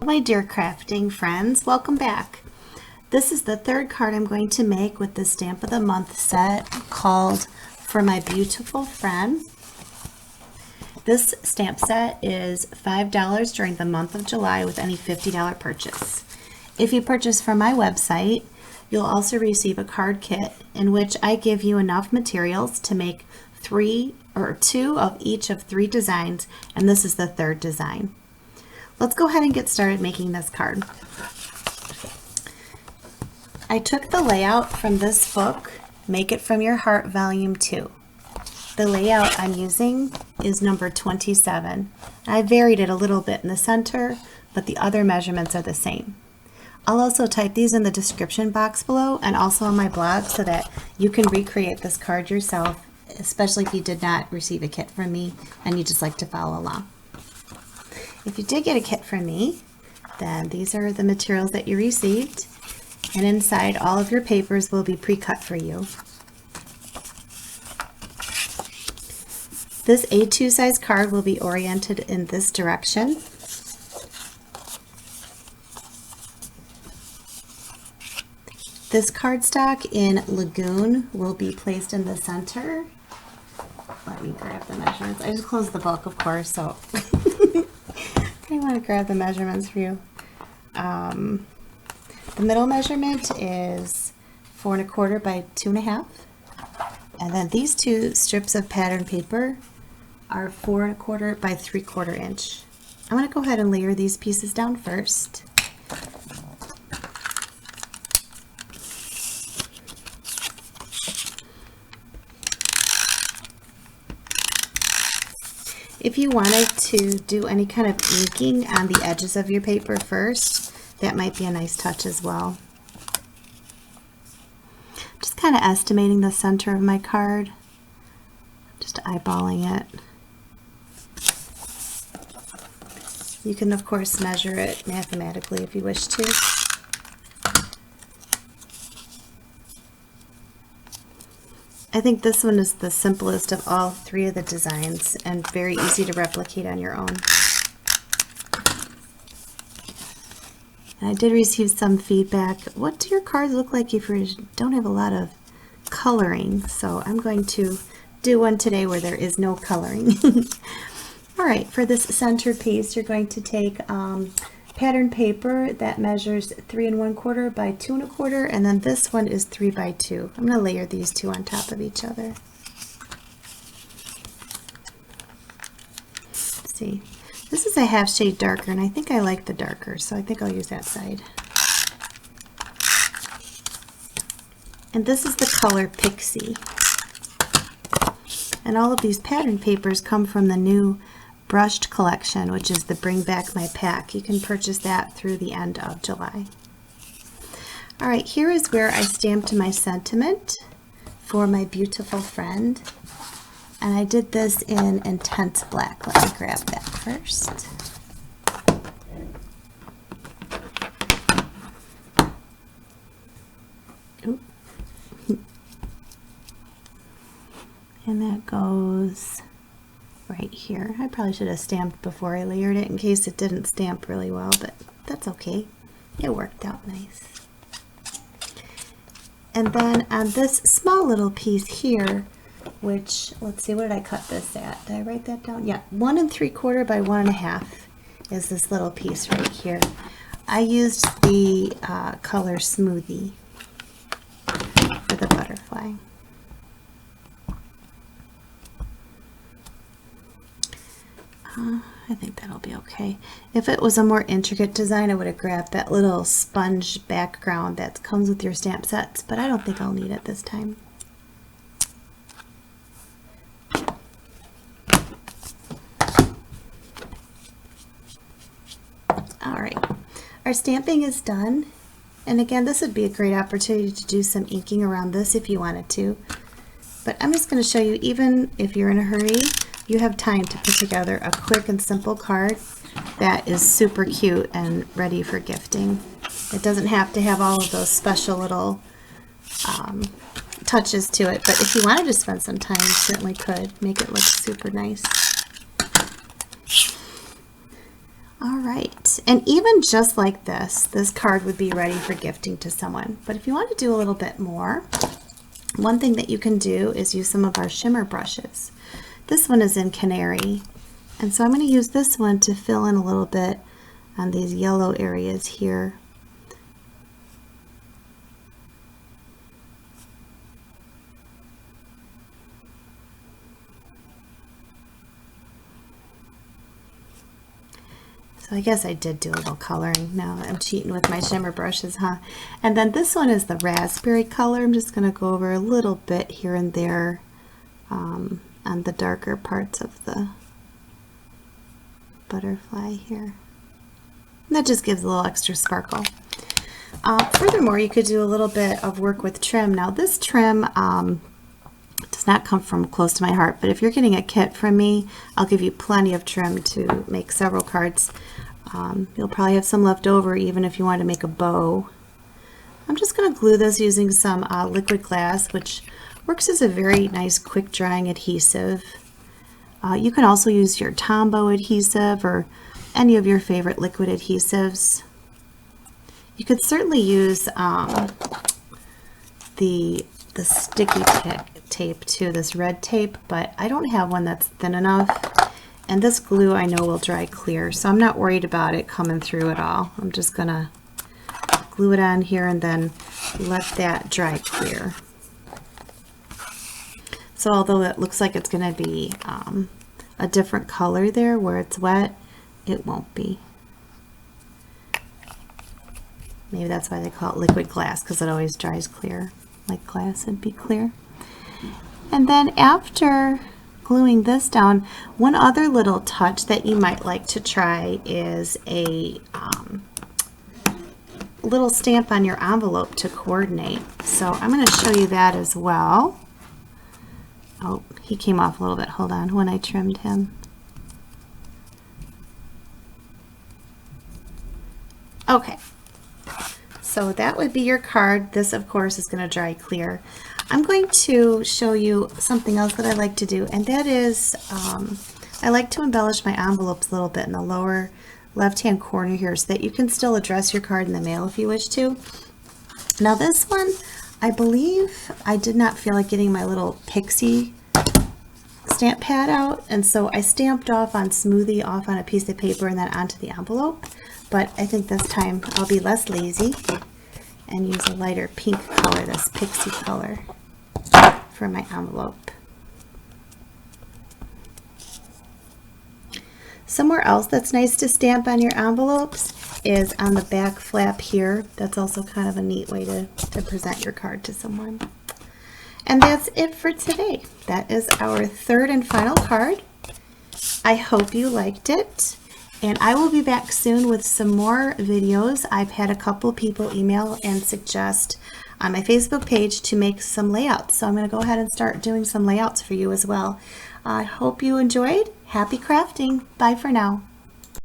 My dear crafting friends, welcome back. This is the third card I'm going to make with the Stamp of the Month set called For My Beautiful Friend. This stamp set is $5 during the month of July with any $50 purchase. If you purchase from my website, you'll also receive a card kit in which I give you enough materials to make two of each of 3 designs, and this is the third design. Let's go ahead and get started making this card. I took the layout from this book, Make It From Your Heart Volume 2. The layout I'm using is number 27. I varied it a little bit in the center, but the other measurements are the same. I'll also type these in the description box below and also on my blog so that you can recreate this card yourself, especially if you did not receive a kit from me and you just like to follow along. If you did get a kit from me, then these are the materials that you received, and inside all of your papers will be pre-cut for you. This A2 size card will be oriented in this direction. This cardstock in Lagoon will be placed in the center. Let me grab the measurements. I just closed the book, of course, so I want to grab the measurements for you. The middle measurement is 4 1/4 by 2 1/2, and then these 2 strips of pattern paper are 4 1/4 by 3/4 inch. I'm going to go ahead and layer these pieces down first. If you wanted to do any kind of inking on the edges of your paper first, that might be a nice touch as well. Just kind of estimating the center of my card, just eyeballing it. You can of course measure it mathematically if you wish to. I think this one is the simplest of all 3 of the designs and very easy to replicate on your own. And I did receive some feedback. What do your cards look like if you don't have a lot of coloring? So I'm going to do one today where there is no coloring. All right, for this center piece, you're going to take pattern paper that measures 3 1/4 by 2 1/4, and then this one is 3 by 2. I'm going to layer these 2 on top of each other. Let's see, this is a half shade darker, and I think I like the darker, so I think I'll use that side. And this is the color Pixie. And all of these pattern papers come from the new brushed collection, which is the Bring Back My Pack. You can purchase that through the end of July. All right, here is where I stamped my sentiment for my beautiful friend. And I did this in intense black. Let me grab that first. Oop. And that goes right here. I probably should have stamped before I layered it in case it didn't stamp really well, but that's okay. It worked out nice. And then on this small little piece here, which, let's see, what did I cut this at? Did I write that down? Yeah, 1 3/4 by 1 1/2 is this little piece right here. I used the color Smoothie for the butterfly. I think that'll be okay. If it was a more intricate design, I would have grabbed that little sponge background that comes with your stamp sets, but I don't think I'll need it this time. All right, our stamping is done. And again, this would be a great opportunity to do some inking around this if you wanted to. But I'm just going to show you, even if you're in a hurry, you have time to put together a quick and simple card that is super cute and ready for gifting. It doesn't have to have all of those special little touches to it, but if you wanted to spend some time, you certainly could make it look super nice. All right, and even just like this card would be ready for gifting to someone. But if you want to do a little bit more, one thing that you can do is use some of our shimmer brushes. This one is in Canary, and so I'm going to use this one to fill in a little bit on these yellow areas here. So I guess I did do a little coloring. Now I'm cheating with my shimmer brushes, huh? And then this one is the raspberry color. I'm just going to go over a little bit here and there on the darker parts of the butterfly here. And that just gives a little extra sparkle. Furthermore, you could do a little bit of work with trim. Now this trim does not come from close to my heart, but if you're getting a kit from me, I'll give you plenty of trim to make several cards. You'll probably have some left over even if you want to make a bow. I'm just going to glue this using some liquid glass, which works as a very nice quick drying adhesive. You can also use your Tombow adhesive or any of your favorite liquid adhesives. You could certainly use the sticky tape too, this red tape, but I don't have one that's thin enough. And this glue I know will dry clear, so I'm not worried about it coming through at all. I'm just gonna glue it on here and then let that dry clear. So although it looks like it's gonna be a different color there where it's wet, it won't be. Maybe that's why they call it liquid glass, because it always dries clear. Like glass would be clear. And then after gluing this down, one other little touch that you might like to try is a little stamp on your envelope to coordinate. So I'm going to show you that as well. Oh, he came off a little bit. Hold on, when I trimmed him. Okay. So that would be your card. This, of course, is going to dry clear. I'm going to show you something else that I like to do, and that is I like to embellish my envelopes a little bit in the lower left-hand corner here so that you can still address your card in the mail if you wish to. Now this one, I believe I did not feel like getting my little pixie stamp pad out, and so I stamped off on Smoothie off on a piece of paper and then onto the envelope. But I think this time I'll be less lazy and use a lighter pink color, this pixie color, for my envelope. Somewhere else that's nice to stamp on your envelopes is on the back flap here. That's also kind of a neat way to present your card to someone. And that's it for today. That is our third and final card. I hope you liked it. And I will be back soon with some more videos. I've had a couple people email and suggest on my Facebook page to make some layouts. So I'm going to go ahead and start doing some layouts for you as well. I hope you enjoyed. Happy crafting. Bye for now.